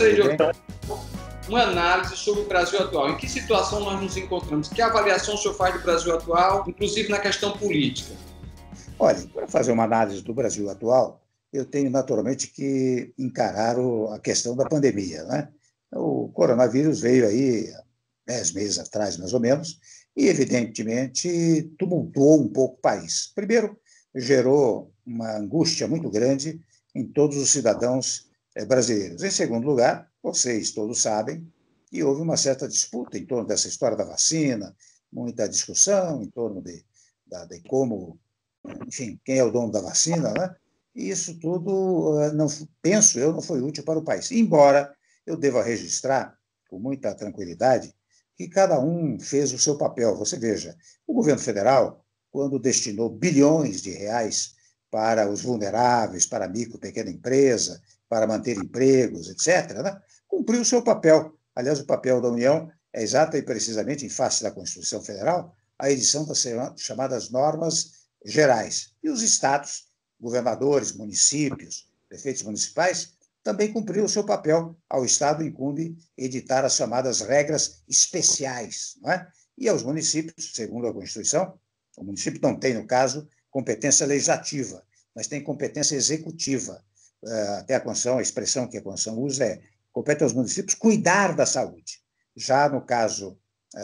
gostaria de ouvir uma análise sobre o Brasil atual. Em que situação nós nos encontramos? Que avaliação o senhor faz do Brasil atual, inclusive na questão política? Olha, para fazer uma análise do Brasil atual, eu tenho naturalmente que encarar a questão da pandemia, né? O coronavírus veio aí 10 meses atrás, mais ou menos, e, evidentemente, tumultuou um pouco o país. Primeiro, gerou uma angústia muito grande em todos os cidadãos brasileiros. Em segundo lugar, vocês todos sabem que houve uma certa disputa em torno dessa história da vacina, muita discussão em torno de como, enfim, quem é o dono da vacina, né? E isso tudo, não, penso eu, não foi útil para o país. Embora eu deva registrar, com muita tranquilidade, que cada um fez o seu papel. Você veja, o governo federal, quando destinou bilhões de reais para os vulneráveis, para a micro e pequena empresa, para manter empregos, etc., né, cumpriu o seu papel. Aliás, o papel da União é exata e precisamente, em face da Constituição Federal, a edição das chamadas normas gerais. E os estados, governadores, municípios, prefeitos municipais, também cumpriram o seu papel. Ao Estado incumbe editar as chamadas regras especiais, não é? E aos municípios, segundo a Constituição, o município não tem, no caso, competência legislativa, mas tem competência executiva. Até a Constituição, a expressão que a Constituição usa é: compete aos municípios cuidar da saúde. Já no caso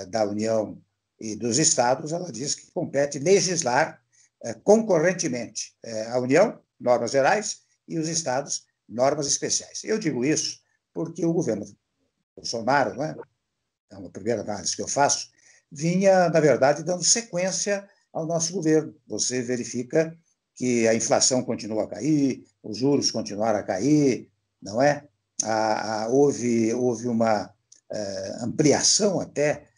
da União e dos estados, ela diz que compete legislar concorrentemente. A União, normas gerais, e os estados, normas especiais. Eu digo isso porque o governo Bolsonaro, não é? É uma primeira análise que eu faço, vinha, na verdade, dando sequência ao nosso governo. Você verifica que a inflação continua a cair, os juros continuaram a cair, não é? Houve uma ampliação até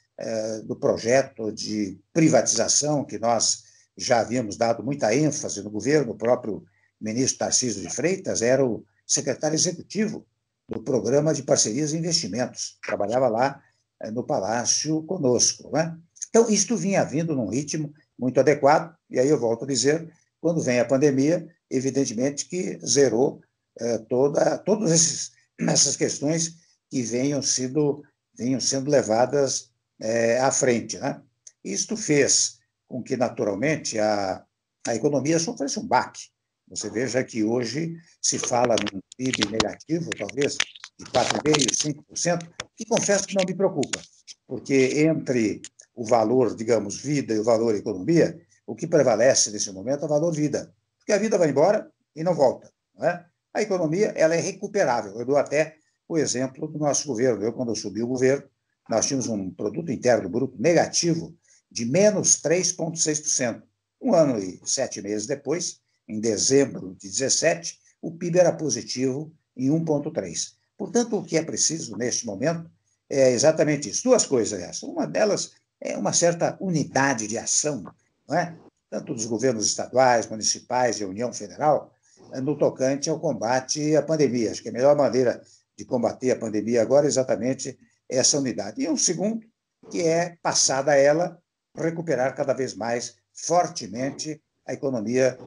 do projeto de privatização que nós já havíamos dado muita ênfase no governo. O próprio ministro Tarcísio de Freitas era o secretário executivo do Programa de Parcerias e Investimentos, trabalhava lá no Palácio conosco, né? Então, isto vinha vindo num ritmo muito adequado, e aí eu volto a dizer, quando vem a pandemia, evidentemente que zerou todas essas questões que venham sendo levadas à frente, né? Isto fez com que, naturalmente, a economia sofresse um baque. Você veja que hoje se fala num PIB negativo, talvez, de 4,5%, 5%, que confesso que não me preocupa, porque entre o valor, digamos, vida e o valor economia, o que prevalece nesse momento é o valor vida, porque a vida vai embora e não volta, não é? A economia, ela é recuperável. Eu dou até o exemplo do nosso governo. Eu, quando eu subi o governo, nós tínhamos um produto interno bruto negativo de menos 3,6%. Um ano e 7 meses depois, em dezembro de 17, o PIB era positivo em 1,3%. Portanto, o que é preciso neste momento é exatamente isso. Duas coisas, aliás. Uma delas é uma certa unidade de ação, não é? Tanto dos governos estaduais, municipais e a União Federal, no tocante ao combate à pandemia. Acho que a melhor maneira de combater a pandemia agora é exatamente essa unidade. E um segundo, que é, passada ela, recuperar cada vez mais fortemente a economia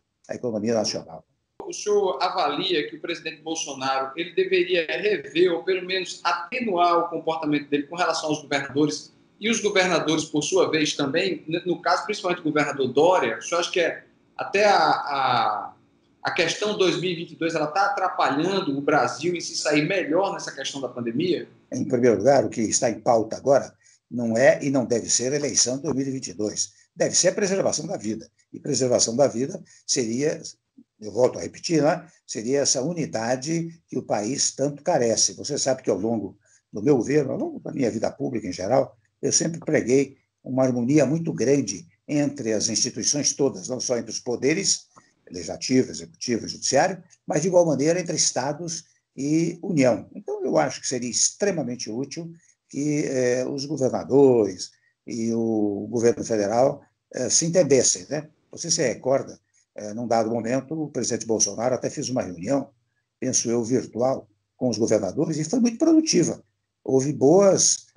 nacional. O senhor avalia que o presidente Bolsonaro ele deveria rever ou pelo menos atenuar o comportamento dele com relação aos governadores, e os governadores, por sua vez, também, no caso principalmente do governador Dória? O senhor acha que até a questão 2022 ela está atrapalhando o Brasil em se sair melhor nessa questão da pandemia? Em primeiro lugar, o que está em pauta agora não é e não deve ser a eleição de 2022. Deve ser a preservação da vida. E preservação da vida seria, eu volto a repetir, né? Seria essa unidade que o país tanto carece. Você sabe que ao longo do meu governo, ao longo da minha vida pública em geral, eu sempre preguei uma harmonia muito grande entre as instituições todas, não só entre os poderes, legislativo, executivo e judiciário, mas de igual maneira entre estados e União. Então, eu acho que seria extremamente útil que os governadores e o governo federal se entendessem, né? Você se recorda, num dado momento, o presidente Bolsonaro até fez uma reunião, penso eu, virtual, com os governadores, e foi muito produtiva. Houve boas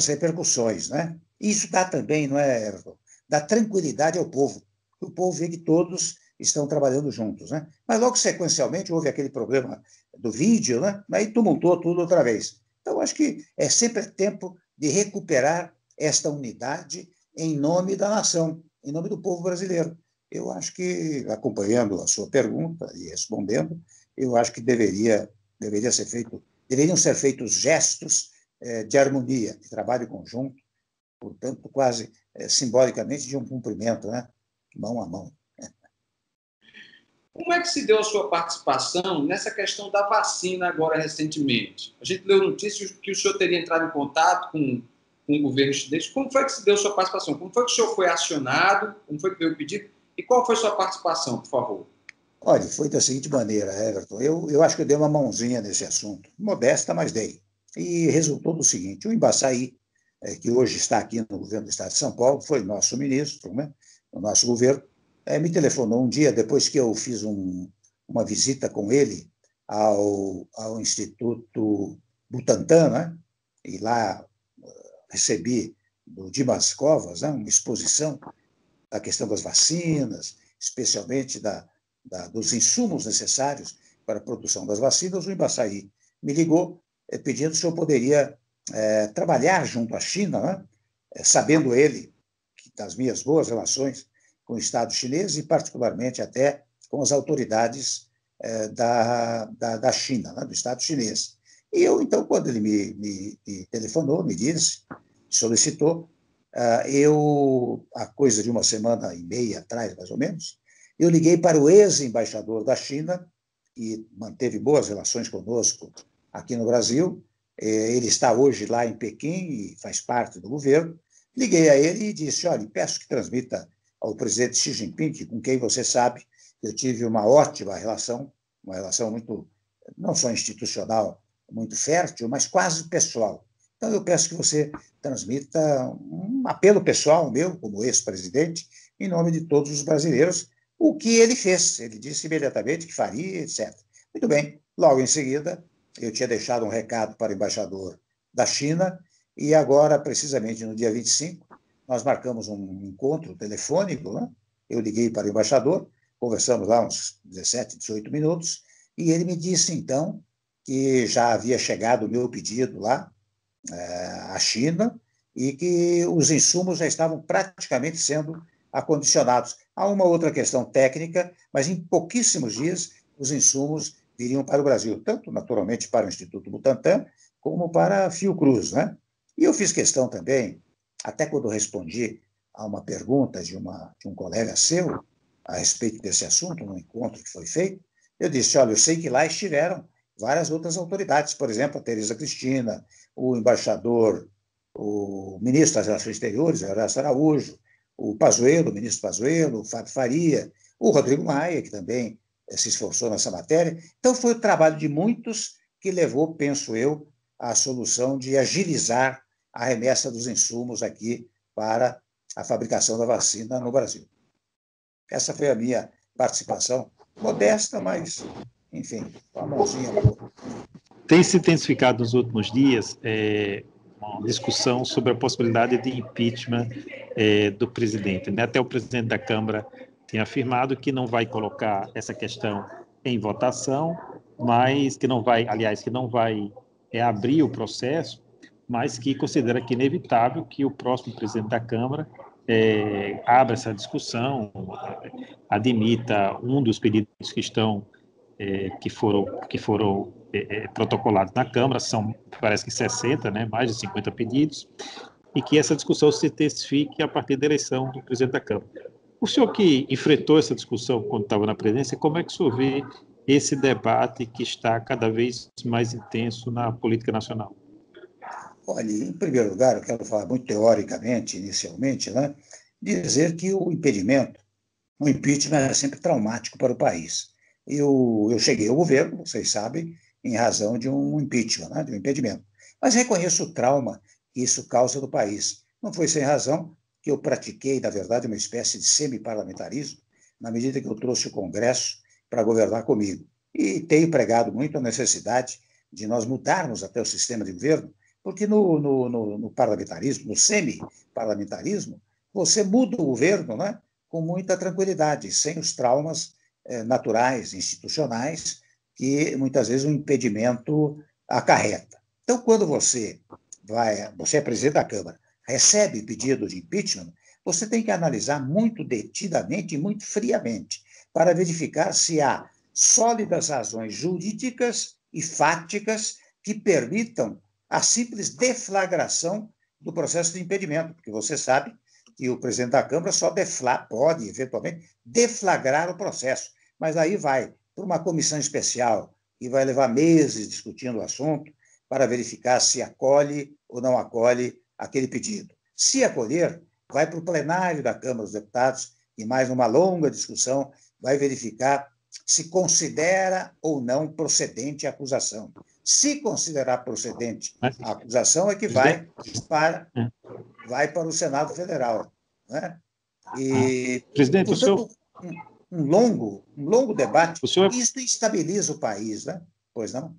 repercussões, né? E isso dá também, não é, Everton? Dá tranquilidade ao povo. O povo vê que todos estão trabalhando juntos, né? Mas logo sequencialmente houve aquele problema do vídeo, né? Aí tumultuou tudo outra vez. Então, acho que é sempre tempo de recuperar esta unidade em nome da nação, em nome do povo brasileiro. Eu acho que, acompanhando a sua pergunta e respondendo, eu acho que deveriam ser feitos gestos de harmonia, de trabalho conjunto, portanto, quase simbolicamente de um cumprimento, né? Mão a mão. Como é que se deu a sua participação nessa questão da vacina agora recentemente? A gente leu notícias que o senhor teria entrado em contato com o governo chinês. Como foi que se deu a sua participação? Como foi que o senhor foi acionado? Como foi que veio o pedido? E qual foi a sua participação, por favor? Olha, foi da seguinte maneira, Everton. Eu acho que eu dei uma mãozinha nesse assunto. Modesta, mas dei. E resultou do seguinte: o Embaçaí, que hoje está aqui no governo do Estado de São Paulo, foi nosso ministro, né, no nosso governo, me telefonou um dia, depois que eu fiz uma visita com ele ao Instituto Butantan, né, e lá recebi do Dimas Covas, né, uma exposição da questão das vacinas, especialmente dos insumos necessários para a produção das vacinas. O Embaçaí me ligou pedindo se eu poderia trabalhar junto à China, né? Sabendo ele das minhas boas relações com o Estado chinês e, particularmente, até com as autoridades da China, né? Do Estado chinês. E eu, então, quando ele me telefonou, me disse, solicitou, há coisa de uma semana e meia atrás, mais ou menos, eu liguei para o ex-embaixador da China, que manteve boas relações conosco aqui no Brasil. Ele está hoje lá em Pequim e faz parte do governo. Liguei a ele e disse: olha, peço que transmita ao presidente Xi Jinping, com quem você sabe que eu tive uma ótima relação, uma relação muito, não só institucional, muito fértil, mas quase pessoal. Então, eu peço que você transmita um apelo pessoal meu, como ex-presidente, em nome de todos os brasileiros, o que ele fez. Ele disse imediatamente que faria, etc. Muito bem. Logo em seguida, eu tinha deixado um recado para o embaixador da China e agora, precisamente no dia 25, nós marcamos um encontro telefônico, né? Eu liguei para o embaixador, conversamos lá uns 17, 18 minutos, e ele me disse, então, que já havia chegado o meu pedido lá à China e que os insumos já estavam praticamente sendo acondicionados. Há uma outra questão técnica, mas em pouquíssimos dias os insumos viriam para o Brasil, tanto naturalmente para o Instituto Butantan, como para a Fiocruz, né? E eu fiz questão também, até quando respondi a uma pergunta de um colega seu a respeito desse assunto, num encontro que foi feito, eu disse: olha, eu sei que lá estiveram várias outras autoridades, por exemplo, a Tereza Cristina, o embaixador, o ministro das Relações Exteriores, Horácio Araújo, o Pazuello, o ministro Pazuello, o Fábio Faria, o Rodrigo Maia, que também se esforçou nessa matéria. Então, foi o trabalho de muitos que levou, penso eu, à solução de agilizar a remessa dos insumos aqui para a fabricação da vacina no Brasil. Essa foi a minha participação, modesta, mas, enfim, uma mãozinha boa. Tem se intensificado nos últimos dias uma discussão sobre a possibilidade de impeachment do presidente, né? Até o presidente da Câmara tem afirmado que não vai colocar essa questão em votação, mas que não vai, aliás, que não vai abrir o processo, mas que considera que é inevitável que o próximo presidente da Câmara abra essa discussão, admita um dos pedidos que estão que foram protocolados na Câmara, são, parece que 60, né, mais de 50 pedidos, e que essa discussão se intensifique a partir da eleição do presidente da Câmara. O senhor que enfrentou essa discussão quando estava na presidência, como é que o senhor vê esse debate que está cada vez mais intenso na política nacional? Olha, em primeiro lugar, eu quero falar muito teoricamente, inicialmente, né, dizer que o impeachment é sempre traumático para o país. Eu cheguei ao governo, vocês sabem, em razão de um impeachment, né, de um impedimento. Mas reconheço o trauma que isso causa no país. Não foi sem razão que eu pratiquei, na verdade, uma espécie de semi-parlamentarismo, na medida que eu trouxe o Congresso para governar comigo. E tenho pregado muito a necessidade de nós mudarmos até o sistema de governo, porque no parlamentarismo, no semi-parlamentarismo, você muda o governo, né, com muita tranquilidade, sem os traumas naturais, institucionais, que muitas vezes o impedimento acarreta. Então, quando você é presidente da Câmara, recebe pedido de impeachment, você tem que analisar muito detidamente e muito friamente para verificar se há sólidas razões jurídicas e fáticas que permitam a simples deflagração do processo de impedimento, porque você sabe que o presidente da Câmara só pode, eventualmente, deflagrar o processo, mas aí vai para uma comissão especial e vai levar meses discutindo o assunto para verificar se acolhe ou não acolhe aquele pedido. Se acolher, vai para o plenário da Câmara dos Deputados e, mais numa longa discussão, vai verificar se considera ou não procedente a acusação. Se considerar procedente a acusação, é que vai para o Senado Federal. Né? E, presidente, portanto, um longo debate, isso estabiliza o país, né? Pois não?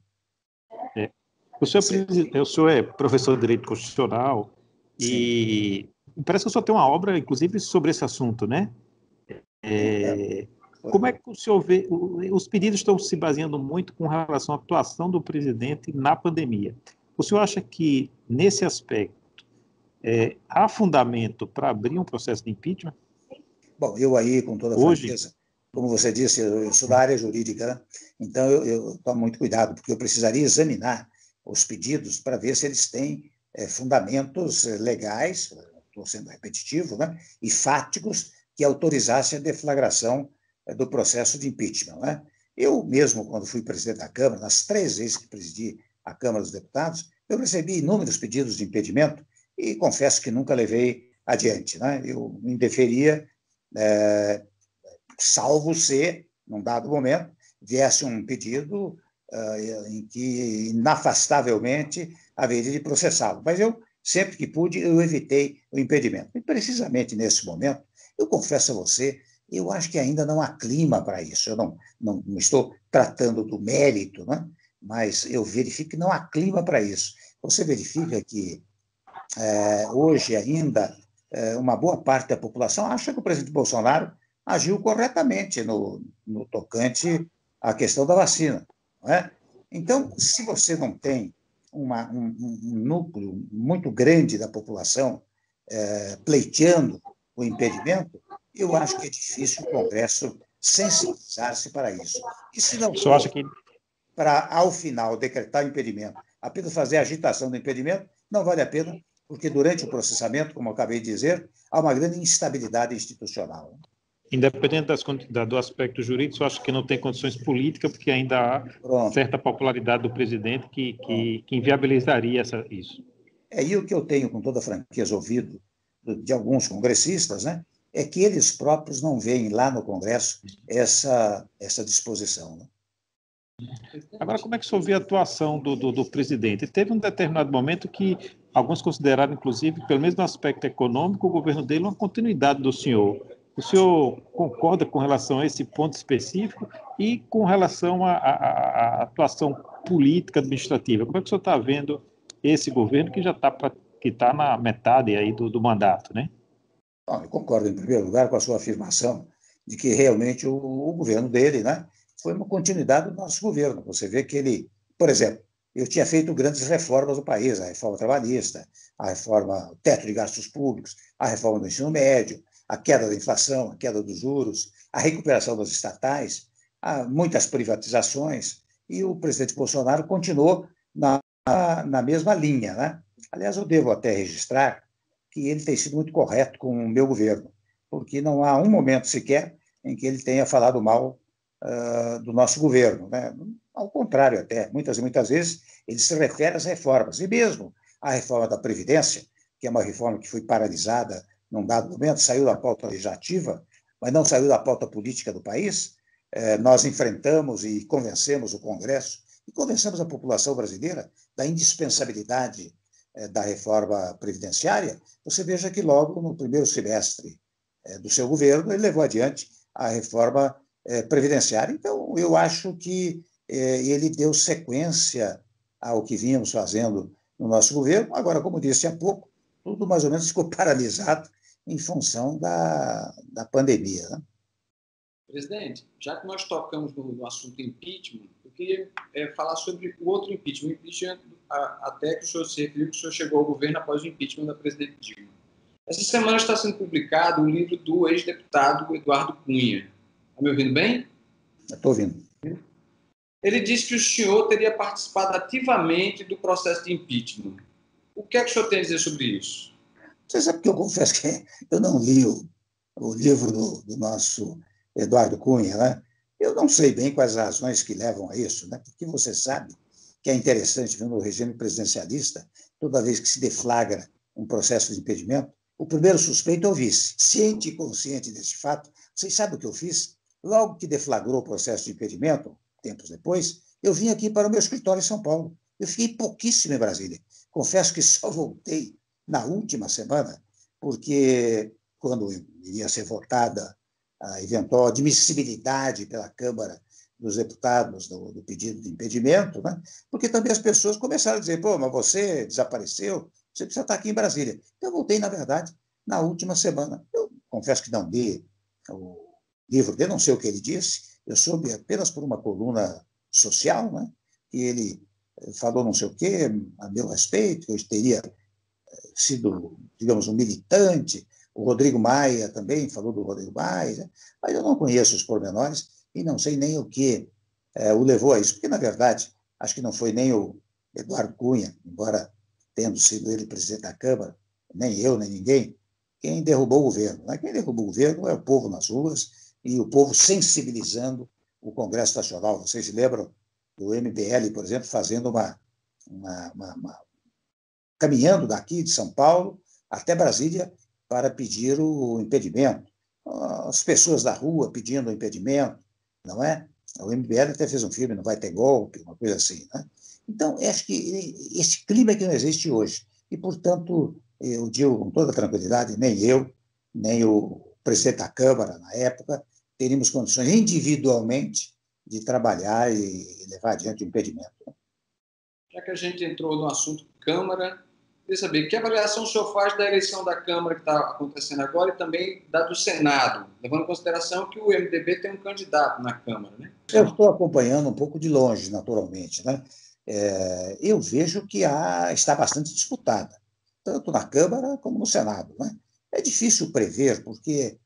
O senhor é professor de Direito Constitucional. Sim. E parece que o senhor tem uma obra, inclusive, sobre esse assunto, né? Como é que o senhor vê? Os pedidos estão se baseando muito com relação à atuação do presidente na pandemia. O senhor acha que, nesse aspecto, há fundamento para abrir um processo de impeachment? Bom, eu aí, com toda franqueza, como você disse, eu sou da área jurídica, né? Então eu tomo muito cuidado, porque eu precisaria examinar os pedidos para ver se eles têm fundamentos legais, estou sendo repetitivo, né? E fáticos que autorizassem a deflagração do processo de impeachment. Né? Eu mesmo, quando fui presidente da Câmara, nas 3 vezes que presidi a Câmara dos Deputados, eu recebi inúmeros pedidos de impedimento e confesso que nunca levei adiante. Né? Eu me indeferia, salvo se, num dado momento, viesse um pedido em que, inafastavelmente, haveria de processá-lo. Mas eu, sempre que pude, eu evitei o impedimento. E, precisamente nesse momento, eu confesso a você, eu acho que ainda não há clima para isso. Eu não estou tratando do mérito, né? Mas eu verifico que não há clima para isso. Você verifica que hoje ainda uma boa parte da população acha que o presidente Bolsonaro agiu corretamente no tocante à questão da vacina. Não é? Então, se você não tem um núcleo muito grande da população pleiteando o impedimento, eu acho que é difícil o Congresso sensibilizar-se para isso. E se não for para, ao final, decretar o impedimento, apenas fazer a agitação do impedimento, não vale a pena, porque durante o processamento, como eu acabei de dizer, há uma grande instabilidade institucional. Independente do aspecto jurídico, eu acho que não tem condições políticas, porque ainda há certa popularidade do presidente que inviabilizaria isso. E o que eu tenho, com toda franqueza, ouvido de alguns congressistas, né, é que eles próprios não veem lá no Congresso essa disposição. Né? Agora, como é que o senhor vê a atuação do presidente? Teve um determinado momento que alguns consideraram, inclusive, pelo menos no aspecto econômico, o governo dele uma continuidade do senhor. O senhor concorda com relação a esse ponto específico e com relação à atuação política administrativa? Como é que o senhor está vendo esse governo que já está na metade aí do mandato, né? Bom, eu concordo, em primeiro lugar, com a sua afirmação de que realmente o governo dele, né, foi uma continuidade do nosso governo. Você vê que ele, por exemplo, eu tinha feito grandes reformas no país, a reforma trabalhista, a reforma, o teto de gastos públicos, a reforma do ensino médio, a queda da inflação, a queda dos juros, a recuperação das estatais, há muitas privatizações, e o presidente Bolsonaro continuou na mesma linha. Né? Aliás, eu devo até registrar que ele tem sido muito correto com o meu governo, porque não há um momento sequer em que ele tenha falado mal do nosso governo. Né? Ao contrário, até, muitas e muitas vezes, ele se refere às reformas, e mesmo a reforma da Previdência, que é uma reforma que foi paralisada num dado momento, saiu da pauta legislativa, mas não saiu da pauta política do país. Nós enfrentamos e convencemos o Congresso e convencemos a população brasileira da indispensabilidade da reforma previdenciária. Você veja que logo no primeiro semestre do seu governo ele levou adiante a reforma previdenciária. Então, eu acho que ele deu sequência ao que vínhamos fazendo no nosso governo. Agora, como disse há pouco, tudo mais ou menos ficou paralisado em função da pandemia. Né? Presidente, já que nós tocamos no assunto impeachment, eu queria falar sobre o outro impeachment, o impeachment até que o senhor se referiu que o senhor chegou ao governo após o impeachment da presidente Dilma. Essa semana está sendo publicado o livro do ex-deputado Eduardo Cunha. Está me ouvindo bem? Estou ouvindo. Ele disse que o senhor teria participado ativamente do processo de impeachment. O que é que o senhor tem a dizer sobre isso? Você sabe que eu confesso que eu não li o livro do nosso Eduardo Cunha, né? Eu não sei bem quais as razões que levam a isso, né? Porque você sabe que é interessante, no regime presidencialista, toda vez que se deflagra um processo de impedimento, o primeiro suspeito é o vice. Ciente e consciente desse fato, vocês sabem o que eu fiz? Logo que deflagrou o processo de impedimento, tempos depois, eu vim aqui para o meu escritório em São Paulo. Eu fiquei pouquíssimo em Brasília. Confesso que só voltei na última semana, porque quando iria ser votada a eventual admissibilidade pela Câmara dos Deputados do pedido de impedimento, né? Porque também as pessoas começaram a dizer, pô, mas você desapareceu, você precisa estar aqui em Brasília. Então, eu voltei, na verdade, na última semana. Eu confesso que não li o livro dele, não sei o que ele disse, eu soube apenas por uma coluna social, né? Que ele falou não sei o quê a meu respeito, que eu teria sido, digamos, um militante. O Rodrigo Maia também falou do Rodrigo Maia, mas eu não conheço os pormenores e não sei nem o que o levou a isso, porque, na verdade, acho que não foi nem o Eduardo Cunha, embora tendo sido ele presidente da Câmara, nem eu, nem ninguém, quem derrubou o governo. Né? Quem derrubou o governo é o povo nas ruas e o povo sensibilizando o Congresso Nacional. Vocês se lembram do MBL, por exemplo, fazendo caminhando daqui de São Paulo até Brasília para pedir o impedimento. As pessoas da rua pedindo o impedimento, não é? O MBL até fez um filme, Não Vai Ter Golpe, uma coisa assim, né? Então, acho que esse clima é que não existe hoje. E, portanto, eu digo com toda tranquilidade, nem eu, nem o presidente da Câmara, na época, teríamos condições individualmente de trabalhar e levar adiante o impedimento. Já que a gente entrou no assunto Câmara, queria saber que avaliação o senhor faz da eleição da Câmara que está acontecendo agora e também da do Senado, levando em consideração que o MDB tem um candidato na Câmara, né? Eu estou acompanhando um pouco de longe, naturalmente, né? Eu vejo que está bastante disputada, tanto na Câmara como no Senado, né? É difícil prever, porque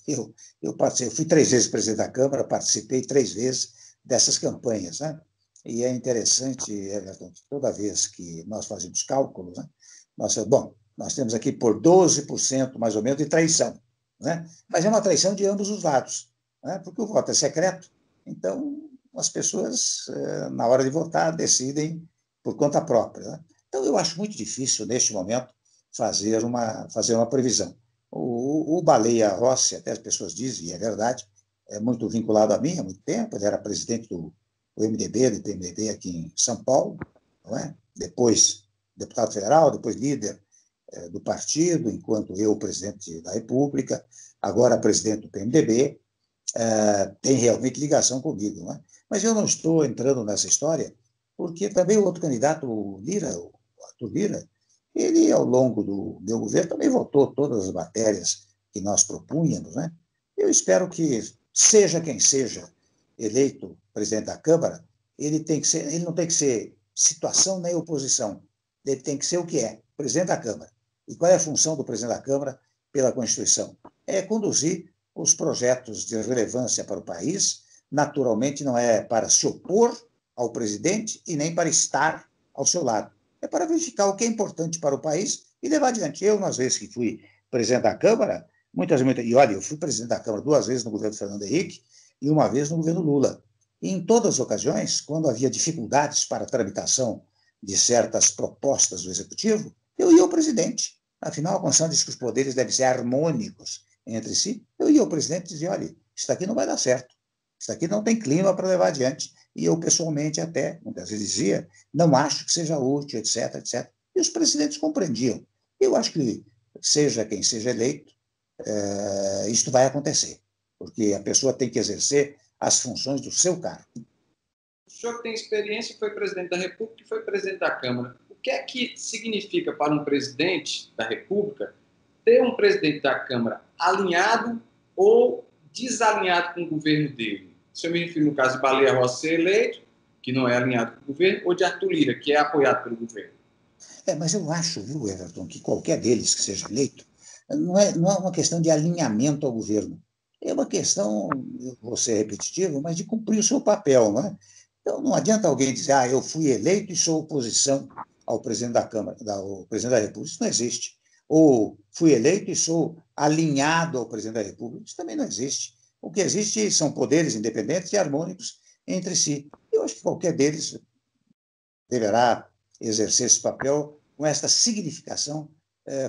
eu fui 3 vezes presidente da Câmara, participei 3 vezes dessas campanhas, né? E é interessante, Everton, que toda vez que nós fazemos cálculos, né, nós temos aqui por 12% mais ou menos de traição, né? Mas é uma traição de ambos os lados, né? Porque o voto é secreto, então as pessoas, na hora de votar, decidem por conta própria, né? Então, eu acho muito difícil, neste momento, fazer uma previsão. O Baleia Rossi, até as pessoas dizem, e é verdade, é muito vinculado a mim há muito tempo, ele era presidente do MDB, do PMDB aqui em São Paulo, não é? Depois deputado federal, depois líder do partido, enquanto eu, presidente da República, agora presidente do PMDB, tem realmente ligação comigo. Não é? Mas eu não estou entrando nessa história, porque também o outro candidato, o Arthur Lira, ele, ao longo do meu governo, também votou todas as matérias que nós propunhamos. Né? Eu espero que, seja quem seja eleito presidente da Câmara, ele não tem que ser situação nem oposição, ele tem que ser o que é, presidente da Câmara. E qual é a função do presidente da Câmara pela Constituição? É conduzir os projetos de relevância para o país, naturalmente não é para se opor ao presidente e nem para estar ao seu lado. É para verificar o que é importante para o país e levar adiante. Eu, nas vezes que fui presidente da Câmara, e olha, eu fui presidente da Câmara 2 vezes no governo Fernando Henrique e uma vez no governo Lula. E em todas as ocasiões, quando havia dificuldades para a tramitação de certas propostas do Executivo, eu ia ao presidente. Afinal, a Constituição diz que os poderes devem ser harmônicos entre si. Eu ia ao presidente e dizia, olha, isso aqui não vai dar certo. Isso aqui não tem clima para levar adiante. E eu, pessoalmente, até, muitas vezes dizia, não acho que seja útil, etc, etc. E os presidentes compreendiam. Eu acho que, seja quem seja eleito, isto vai acontecer, porque a pessoa tem que exercer as funções do seu cargo. O senhor que tem experiência, foi presidente da República e foi presidente da Câmara. O que é que significa para um presidente da República ter um presidente da Câmara alinhado ou desalinhado com o governo dele? Se eu me refiro no caso de Baleia Rossi ser eleito, que não é alinhado com o governo, ou de Arthur Lira, que é apoiado pelo governo? Mas eu acho, viu, Everton, que qualquer deles que seja eleito, não é uma questão de alinhamento ao governo. É uma questão, eu vou ser repetitivo, mas de cumprir o seu papel, não é? Então, não adianta alguém dizer, eu fui eleito e sou oposição ao presidente da Câmara, ao presidente da República. Isso não existe. Ou fui eleito e sou alinhado ao presidente da República. Isso também não existe. O que existe são poderes independentes e harmônicos entre si. Eu acho que qualquer deles deverá exercer esse papel com esta significação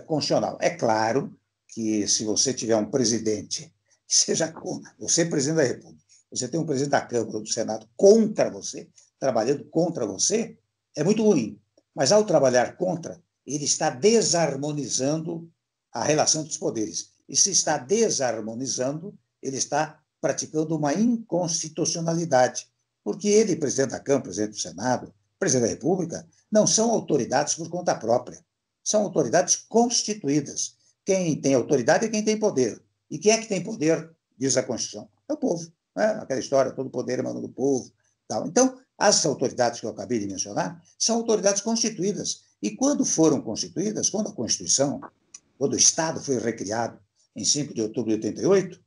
constitucional. É claro que se você tiver um presidente que seja contra, você é presidente da República, você tem um presidente da Câmara ou do Senado contra você, trabalhando contra você, é muito ruim. Mas, ao trabalhar contra, ele está desarmonizando a relação dos poderes. E se está desarmonizando, ele está praticando uma inconstitucionalidade, porque ele, presidente da Câmara, presidente do Senado, presidente da República, não são autoridades por conta própria. São autoridades constituídas. Quem tem autoridade é quem tem poder. E quem é que tem poder, diz a Constituição? É o povo. Né? Aquela história, todo poder emana do povo. Tal. Então, as autoridades que eu acabei de mencionar são autoridades constituídas. E quando foram constituídas, quando a Constituição, quando o Estado foi recriado em 5 de outubro de 88,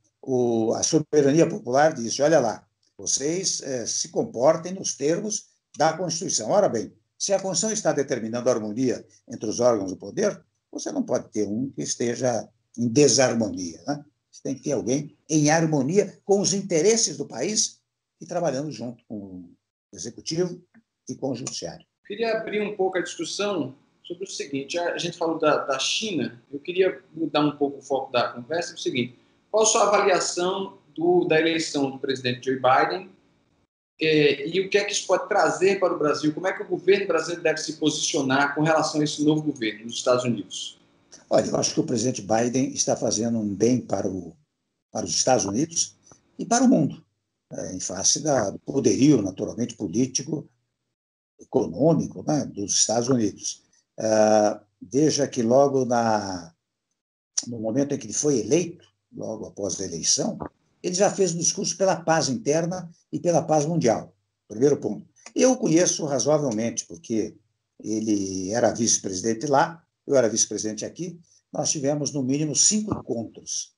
a soberania popular disse, olha lá, vocês se comportem nos termos da Constituição. Ora bem, se a Constituição está determinando a harmonia entre os órgãos do poder, você não pode ter um que esteja em desarmonia. Né? Você tem que ter alguém em harmonia com os interesses do país e trabalhando junto com o Executivo e com o Judiciário. Eu queria abrir um pouco a discussão sobre o seguinte, a gente falou da China, eu queria mudar um pouco o foco da conversa, é o seguinte, qual a sua avaliação da eleição do presidente Joe Biden e o que é que isso pode trazer para o Brasil? Como é que o governo brasileiro deve se posicionar com relação a esse novo governo nos Estados Unidos? Olha, eu acho que o presidente Biden está fazendo um bem para os Estados Unidos e para o mundo, em face do poderio, naturalmente, político, econômico, né, dos Estados Unidos. Veja que logo no momento em que ele foi eleito, logo após a eleição, ele já fez um discurso pela paz interna e pela paz mundial. Primeiro ponto. Eu o conheço razoavelmente, porque ele era vice-presidente lá, eu era vice-presidente aqui, nós tivemos no mínimo 5 encontros.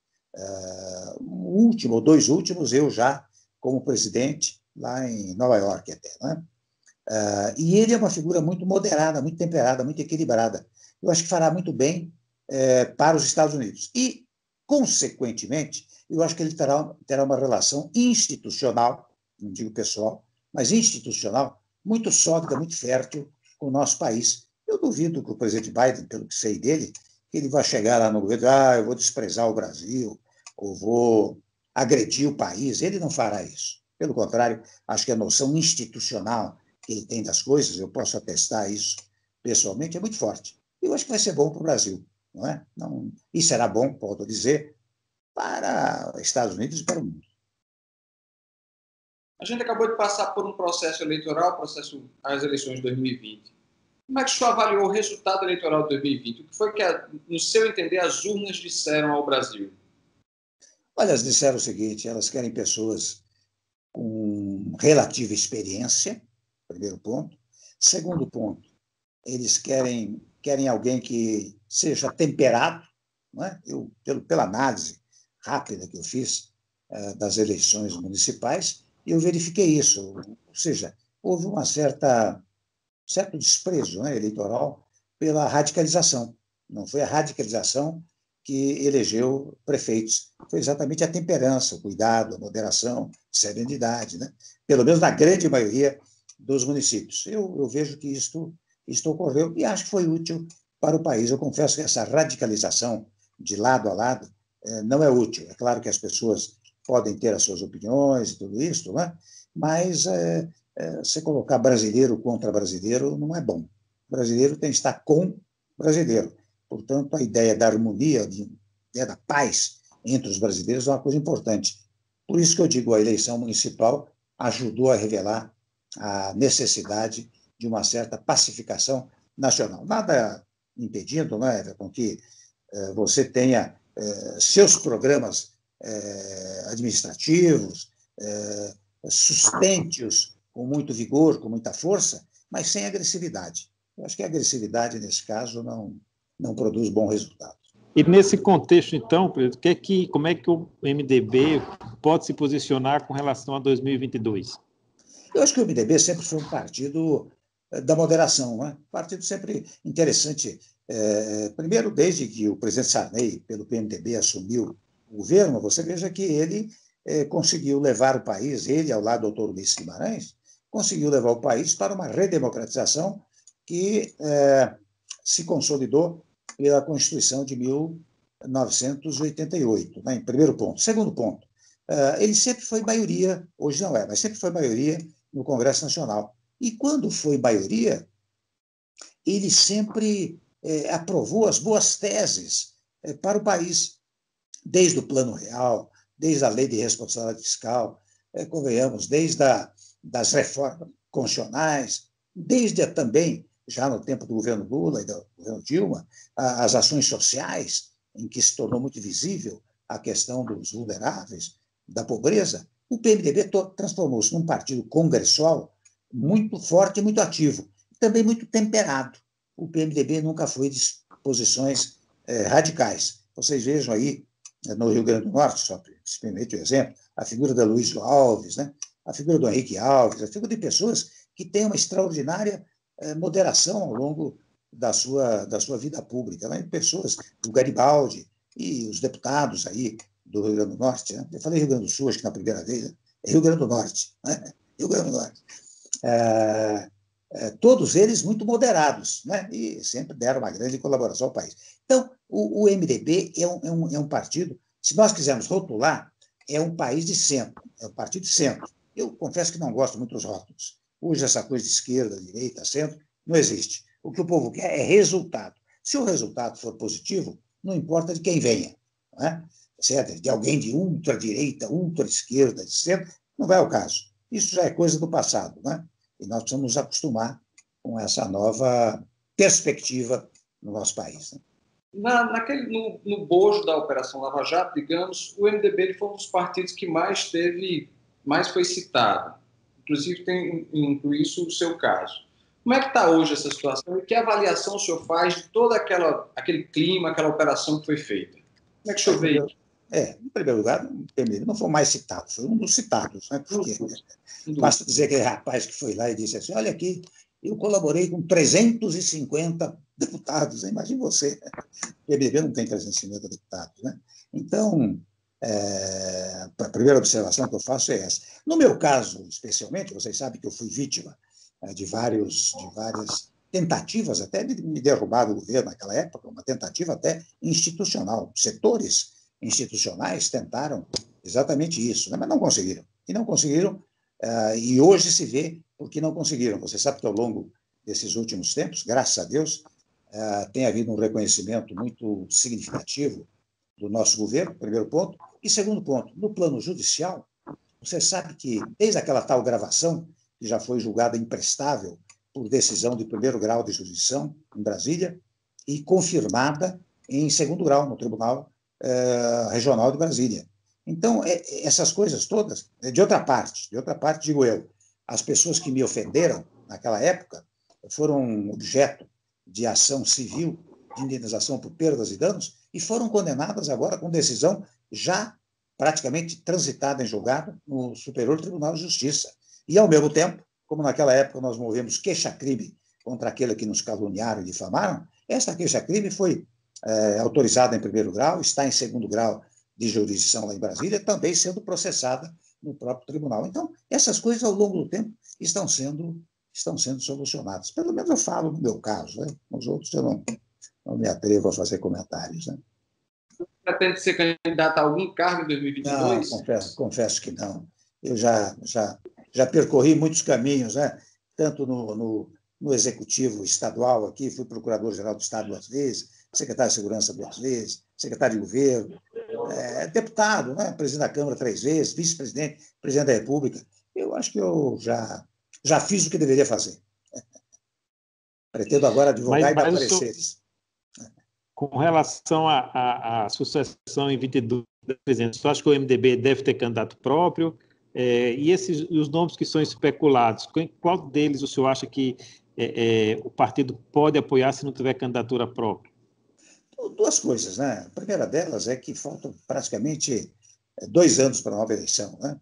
O último, ou 2 últimos, eu já como presidente, lá em Nova York até. Né? E ele é uma figura muito moderada, muito temperada, muito equilibrada. Eu acho que fará muito bem para os Estados Unidos. E, consequentemente, eu acho que ele terá uma relação institucional, não digo pessoal, mas institucional, muito sólida, muito fértil com o nosso país. Eu duvido que o presidente Biden, pelo que sei dele, que ele vai chegar lá no governo, eu vou desprezar o Brasil, ou vou agredir o país. Ele não fará isso. Pelo contrário, acho que a noção institucional que ele tem das coisas, eu posso atestar isso pessoalmente, é muito forte. Eu acho que vai ser bom para o Brasil, não é? Não, e será bom, volto a dizer, para os Estados Unidos e para o mundo. A gente acabou de passar por um processo eleitoral, às eleições de 2020. Como é que o senhor avaliou o resultado eleitoral de 2020? O que foi que, no seu entender, as urnas disseram ao Brasil? Olha, elas disseram o seguinte, elas querem pessoas com relativa experiência, primeiro ponto. Segundo ponto, eles querem alguém que seja temperado. Não é? Pela análise rápida que eu fiz das eleições municipais, eu verifiquei isso. Ou seja, houve certo desprezo, né, eleitoral pela radicalização. Não foi a radicalização que elegeu prefeitos, foi exatamente a temperança, o cuidado, a moderação, a serenidade, né? Pelo menos na grande maioria dos municípios. Eu vejo que isto ocorreu e acho que foi útil para o país. Eu confesso que essa radicalização de lado a lado não é útil. É claro que as pessoas podem ter as suas opiniões e tudo isso, né? Mas se colocar brasileiro contra brasileiro não é bom. O brasileiro tem que estar com brasileiro. Portanto, a ideia da harmonia, da paz entre os brasileiros é uma coisa importante. Por isso que eu digo, a eleição municipal ajudou a revelar a necessidade de uma certa pacificação nacional. Nada impedindo, né, com que você tenha seus programas administrativos, sustente-os com muito vigor, com muita força, mas sem agressividade. Eu acho que a agressividade, nesse caso, não produz bom resultado. E nesse contexto, então, como é que o MDB pode se posicionar com relação a 2022? Eu acho que o MDB sempre foi um partido da moderação, né? Um partido sempre interessante. Primeiro, desde que o presidente Sarney, pelo PMDB, assumiu o governo, você veja que ele conseguiu levar o país, ele, ao lado do doutor Ulisses Guimarães, conseguiu levar o país para uma redemocratização que se consolidou pela Constituição de 1988, né, em primeiro ponto. Segundo ponto, ele sempre foi maioria, hoje não é, mas sempre foi maioria no Congresso Nacional. E quando foi maioria, ele sempre aprovou as boas teses para o país, desde o Plano Real, desde a Lei de Responsabilidade Fiscal, convenhamos, desde das reformas constitucionais, desde também, já no tempo do governo Lula e do governo Dilma, as ações sociais, em que se tornou muito visível a questão dos vulneráveis, da pobreza. O PMDB transformou-se num partido congressual muito forte e muito ativo, também muito temperado. O PMDB nunca foi de posições radicais. Vocês vejam aí, no Rio Grande do Norte, só simplesmente o exemplo, a figura da Luiz Alves, né? A figura do Henrique Alves, a figura de pessoas que têm uma extraordinária moderação ao longo da sua vida pública, né? Pessoas do Garibaldi e os deputados aí do Rio Grande do Norte, né? Eu falei Rio Grande do Sul, acho que na primeira vez, né? É Rio Grande do Norte, né? Rio Grande do Norte. Todos eles muito moderados, né? E sempre deram uma grande colaboração ao país. Então, o MDB é um partido, se nós quisermos rotular, é um país de centro, é um partido de centro. Eu confesso que não gosto muito dos rótulos. Hoje, essa coisa de esquerda, direita, centro, não existe. O que o povo quer é resultado. Se o resultado for positivo, não importa de quem venha, não é? Certo? De alguém de ultradireita, ultra-esquerda, de centro, não vai ao caso. Isso já é coisa do passado, né? E nós precisamos nos acostumar com essa nova perspectiva no nosso país, né? No bojo da Operação Lava Jato, digamos, o MDB ele foi um dos partidos que mais foi citado. Inclusive, inclui isso o seu caso. Como é que está hoje essa situação e que avaliação o senhor faz de todo aquele clima, aquela operação que foi feita? Como é que o senhor vê isso? Em primeiro lugar, o PMDB não foi o mais citado, foi um dos citados, né? Porque basta dizer aquele rapaz que foi lá e disse assim, olha aqui, eu colaborei com 350 deputados, né? Imagine você, o PMDB não tem 350 deputados, né? Então, a primeira observação que eu faço é essa. No meu caso, especialmente, vocês sabem que eu fui vítima de várias tentativas até de me derrubar do governo naquela época, uma tentativa até institucional. Setores institucionais tentaram exatamente isso, né? Mas não conseguiram. E não conseguiram, e hoje se vê por que não conseguiram. Você sabe que ao longo desses últimos tempos, graças a Deus, tem havido um reconhecimento muito significativo do nosso governo, primeiro ponto. E segundo ponto, no plano judicial, você sabe que desde aquela tal gravação, que já foi julgada imprestável por decisão de primeiro grau de jurisdição em Brasília e confirmada em segundo grau no Tribunal Regional de Brasília. Então, essas coisas todas, de outra parte, digo eu, as pessoas que me ofenderam naquela época foram objeto de ação civil de indenização por perdas e danos e foram condenadas agora com decisão já praticamente transitada em julgado no Superior Tribunal de Justiça. E, ao mesmo tempo, como naquela época nós movemos queixa-crime contra aquele que nos caluniaram e difamaram, essa queixa-crime foi autorizada em primeiro grau, está em segundo grau de jurisdição lá em Brasília, também sendo processada no próprio tribunal. Então, essas coisas, ao longo do tempo, estão sendo solucionadas. Pelo menos eu falo no meu caso, né? Os outros eu não me atrevo a fazer comentários, né? Pretende ser candidato a algum cargo em 2022? Não, confesso que não. Eu já percorri muitos caminhos, né? Tanto no Executivo Estadual aqui, fui Procurador-Geral do Estado 2 vezes, secretário de Segurança 2 vezes, secretário de Governo, deputado, né? Presidente da Câmara 3 vezes, vice-presidente, presidente da República. Eu acho que eu já fiz o que deveria fazer. Pretendo agora advogar e dar pareceres. Com relação à sucessão em 22, presidente, você acha que o MDB deve ter candidato próprio? E os nomes que são especulados, qual deles o senhor acha que o partido pode apoiar se não tiver candidatura própria? Duas coisas, né? A primeira delas é que faltam praticamente 2 anos para a nova eleição, né?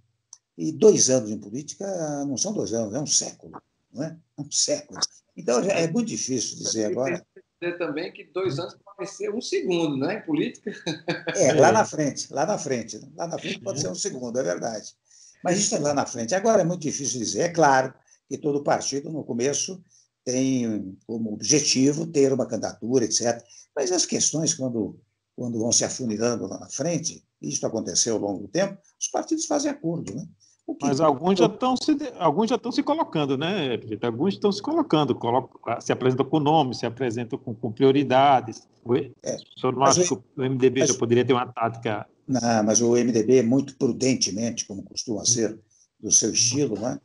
E 2 anos em política não são 2 anos, é um século, não é? É um século. Então, é muito difícil dizer agora. Dizer também que 2 anos pode ser um segundo, né, em política. Lá na frente, lá na frente. Lá na frente pode ser um segundo, é verdade. Mas isso é lá na frente. Agora é muito difícil dizer. É claro que todo partido, no começo, tem como objetivo ter uma candidatura, etc. Mas as questões, quando vão se afunilando lá na frente, isso aconteceu ao longo do tempo, os partidos fazem acordo, né? Mas alguns já estão se colocando, né, Pedro? Alguns estão se colocando, se apresentam com nome, se apresentam com prioridades. O senhor não acha que o MDB já poderia ter uma tática? Não, mas o MDB, muito prudentemente, como costuma ser do seu estilo, né?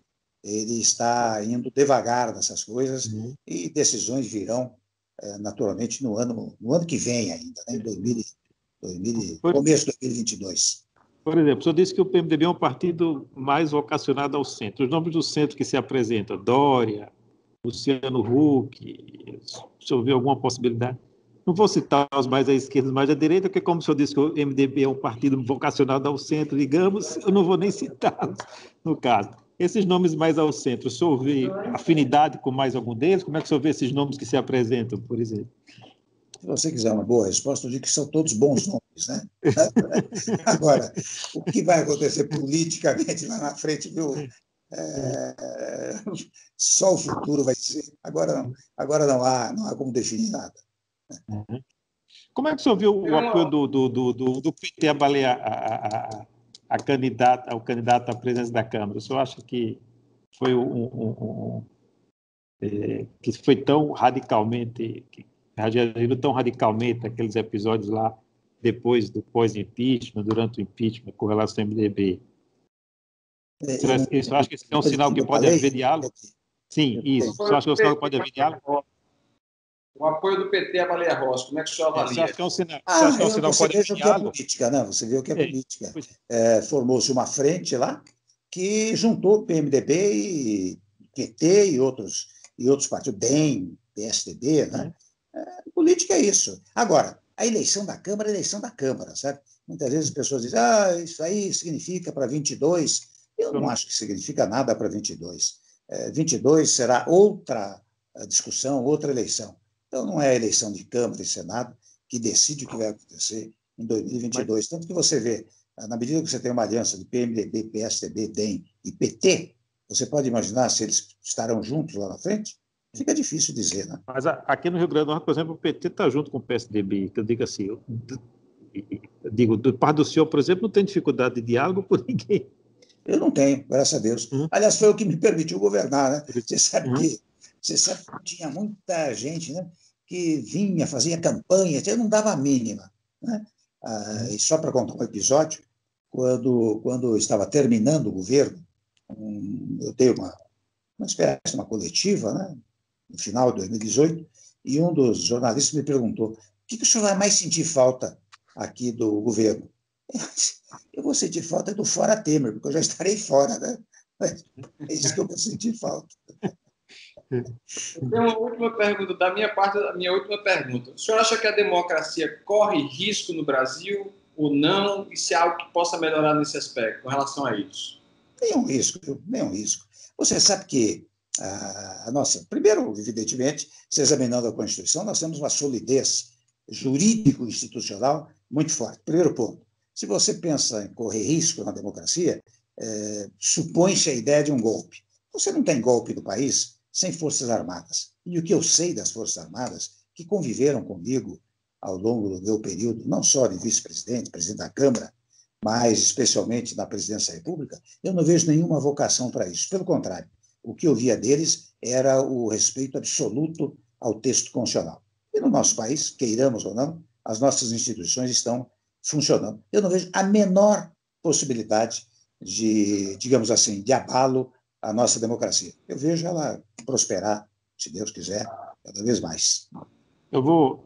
Ele está indo devagar nessas coisas e decisões virão, naturalmente, no ano que vem ainda, né? Em começo de 2022. Por exemplo, o senhor disse que o PMDB é um partido mais vocacionado ao centro. Os nomes do centro que se apresentam, Dória, Luciano Huck, o senhor vê alguma possibilidade? Não vou citar os mais à esquerda, mais à direita, porque como o senhor disse que o MDB é um partido vocacionado ao centro, digamos, eu não vou nem citá-los no caso. Esses nomes mais ao centro, o senhor vê afinidade com mais algum deles? Como é que o senhor vê esses nomes que se apresentam, por exemplo? Se você quiser uma boa resposta, eu digo que são todos bons nomes, né? Agora, o que vai acontecer politicamente lá na frente, viu? Só o futuro vai dizer. Agora não há como definir nada. Como é que o senhor viu o apoio do PT a balear o candidato à presidência da Câmara? O senhor acha que foi que foi tão radicalmente, que reagiram tão radicalmente aqueles episódios lá depois do pós-impeachment, durante o impeachment, com relação ao MDB? Eu acho que esse é um sinal que pode haver diálogo? Sim, isso. Você acha que é um sinal que pode haver diálogo? O apoio do PT à Baleia Rossi, como é que o senhor avalia? Você acha que é um sinal, que pode haver diálogo? Política, né? Você vê o que é política. Formou-se uma frente lá que juntou PMDB e PT e outros partidos, DEM, PSDB, né? Política é isso. Agora, a eleição da Câmara é a eleição da Câmara, sabe? Muitas vezes as pessoas dizem, isso aí significa para 22. Eu não acho que significa nada para 22. 22 será outra discussão, outra eleição. Então, não é a eleição de Câmara e Senado que decide o que vai acontecer em 2022. Tanto que você vê, na medida que você tem uma aliança de PMDB, PSDB, DEM e PT, você pode imaginar se eles estarão juntos lá na frente? Fica difícil dizer, né? Mas aqui no Rio Grande do Norte, por exemplo, o PT está junto com o PSDB, que eu digo assim, do parte do senhor, por exemplo, não tem dificuldade de diálogo por ninguém. Eu não tenho, graças a Deus. Aliás, foi o que me permitiu governar, né? Você sabe que tinha muita gente, né, que vinha, fazia campanha, eu não dava a mínima, né? E só para contar um episódio, quando eu estava terminando o governo, eu dei uma espécie de uma coletiva, né, no final de 2018, e um dos jornalistas me perguntou: o que o senhor vai mais sentir falta aqui do governo? Eu vou sentir falta do fora Temer, porque eu já estarei fora, né? É isso que eu vou sentir falta. Tem uma última pergunta, da minha parte, a minha última pergunta. O senhor acha que a democracia corre risco no Brasil ou não? E se há algo que possa melhorar nesse aspecto, com relação a isso? Nenhum risco, viu? Nenhum risco. Você sabe que primeiro, evidentemente, se examinando a Constituição, nós temos uma solidez jurídico-institucional muito forte. Primeiro ponto. Se você pensa em correr risco na democracia, supõe-se a ideia de um golpe. Você não tem golpe no país sem Forças Armadas. E o que eu sei das Forças Armadas, que conviveram comigo ao longo do meu período, não só de vice-presidente, presidente da Câmara, mas especialmente na presidência da República, eu não vejo nenhuma vocação para isso. Pelo contrário, o que eu via deles era o respeito absoluto ao texto constitucional. E no nosso país, queiramos ou não, as nossas instituições estão funcionando. Eu não vejo a menor possibilidade de, digamos assim, de abalo à nossa democracia. Eu vejo ela prosperar, se Deus quiser, cada vez mais. Eu vou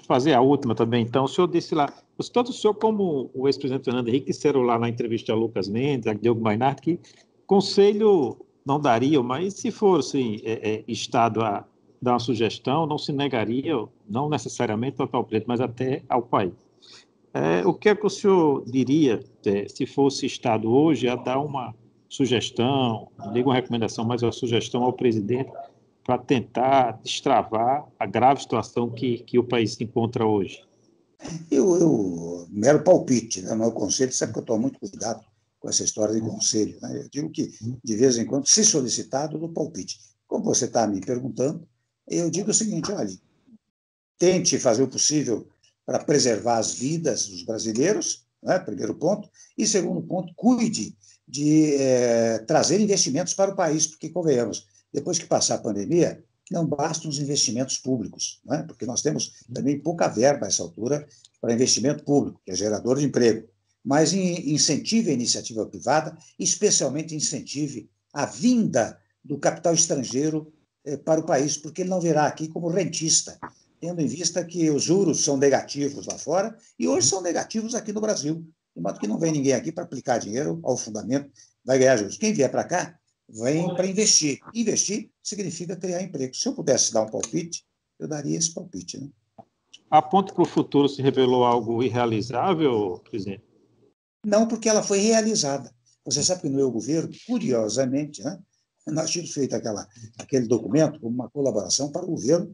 fazer a última também. Então, o senhor disse lá, Tanto o senhor como o ex-presidente Fernando Henrique disseram lá na entrevista a Lucas Mendes, a Diogo Mainardi, que conselho não daria, mas se fosse Estado a dar uma sugestão, não se negaria, não necessariamente ao atual presidente, mas até ao país. O que é que o senhor diria, se fosse Estado hoje, a dar uma sugestão, não digo uma recomendação, mas uma sugestão ao presidente para tentar destravar a grave situação que o país se encontra hoje? Mero palpite, né? Não é o conselho, sabe que eu tomo muito cuidado com essa história de conselho, né? Eu digo que, de vez em quando, se solicitado, do palpite. Como você está me perguntando, eu digo o seguinte, olha, tente fazer o possível para preservar as vidas dos brasileiros, né? Primeiro ponto, e segundo ponto, cuide de trazer investimentos para o país, porque, convenhamos, depois que passar a pandemia, não bastam os investimentos públicos, né? Porque nós temos também pouca verba a essa altura para investimento público, que é gerador de emprego, mas incentive a iniciativa privada, especialmente incentive a vinda do capital estrangeiro para o país, porque ele não virá aqui como rentista, tendo em vista que os juros são negativos lá fora e hoje são negativos aqui no Brasil, de modo que não vem ninguém aqui para aplicar dinheiro ao fundamento, vai ganhar juros. Quem vier para cá vem para investir. Investir significa criar emprego. Se eu pudesse dar um palpite, eu daria esse palpite, né? A ponte para o futuro se revelou algo irrealizável, presidente? Não, porque ela foi realizada. Você sabe que no meu governo, curiosamente, né, nós tínhamos feito aquele documento como uma colaboração para o governo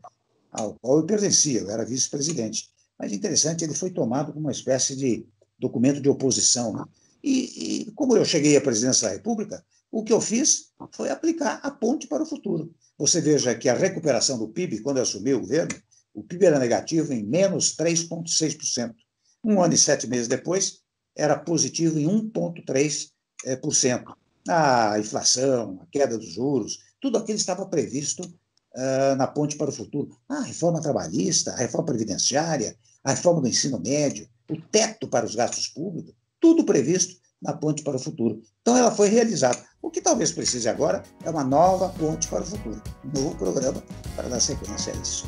ao qual eu pertencia, eu era vice-presidente. Mas interessante, ele foi tomado como uma espécie de documento de oposição, né? E como eu cheguei à presidência da República, o que eu fiz foi aplicar a ponte para o futuro. Você veja que a recuperação do PIB, quando eu assumi o governo, o PIB era negativo em menos 3,6%. Um ano e 7 meses depois, era positivo em 1,3%. A inflação, a queda dos juros, tudo aquilo estava previsto na ponte para o futuro. A reforma trabalhista, a reforma previdenciária, a reforma do ensino médio, o teto para os gastos públicos, tudo previsto na ponte para o futuro. Então, ela foi realizada. O que talvez precise agora é uma nova ponte para o futuro, um novo programa para dar sequência a isso.